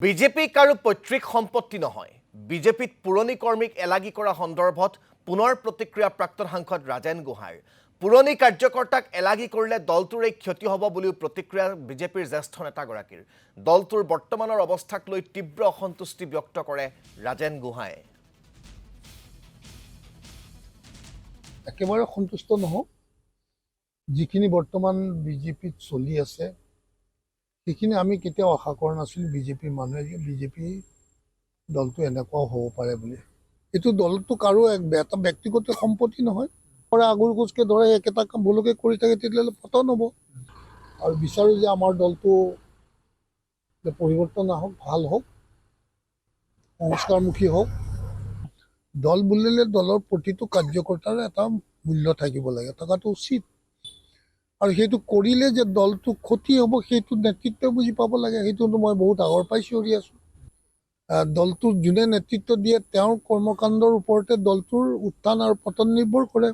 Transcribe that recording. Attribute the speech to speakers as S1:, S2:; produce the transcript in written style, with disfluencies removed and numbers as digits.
S1: BJP কাৰো পৈতৃক সম্পত্তি নহয়। বিজেপিত পুৰণি কৰ্মীক এলাগী কৰা সন্দৰ্ভত পুনৰ প্ৰতিক্ৰিয়া প্ৰাক্তন সাংসদ ৰাজেন গোহাঁইৰ। পুৰণি কাৰ্যকৰ্তাক এলাগী কৰিলে দলটোৰে ক্ষতি হ'ব বুলিও প্ৰতিক্ৰিয়া বিজেপিৰ জ্যেষ্ঠ নেতাগৰাকীৰ। দলটোৰ বৰ্তমানৰ অৱস্থাক লৈ তীব্ৰ অসন্তুষ্টি ব্যক্ত কৰে ৰাজেন গোহাঁইয়ে।
S2: একেবাৰে সন্তুষ্ট নহওঁ। যিখিনি বৰ্তমান বিজেপিত চলি আছে সেইখিনি আমি কেতিয়াও আশা কৰা নাছিলোঁ বিজেপিৰ মানুহে যে বিজেপি দলটো এনেকুৱাও হ'ব পাৰে বুলি। এইটো দলটো কাৰো এটা ব্যক্তিগত সম্পত্তি নহয়। আগৰ কোচকে ধৰে একেটা কাম ভুলকে কৰি থাকে তেতিয়াহ'লে পতন হ'ব। আৰু বিচাৰোঁ যে আমাৰ দলটো পৰিৱৰ্তন আহক, ভাল হওক, সংস্কাৰমুখী হওক। দল বুলিলে দলৰ প্ৰতিটো কাৰ্যকৰ্তাৰ এটা মূল্য থাকিব লাগে, থকাটো উচিত। আৰু সেইটো কৰিলে যে দলটো ক্ষতি হ'ব সেইটো নেতৃত্ব বুজি পাব লাগে। সেইটোতো মই বহুত আগৰ পৰাই চিঞৰি আছোঁ। দলটোৰ যোনে নেতৃত্ব দিয়ে তেওঁৰ কৰ্মকাণ্ডৰ ওপৰতে দলটোৰ উত্থান আৰু পতন নিৰ্ভৰ কৰে।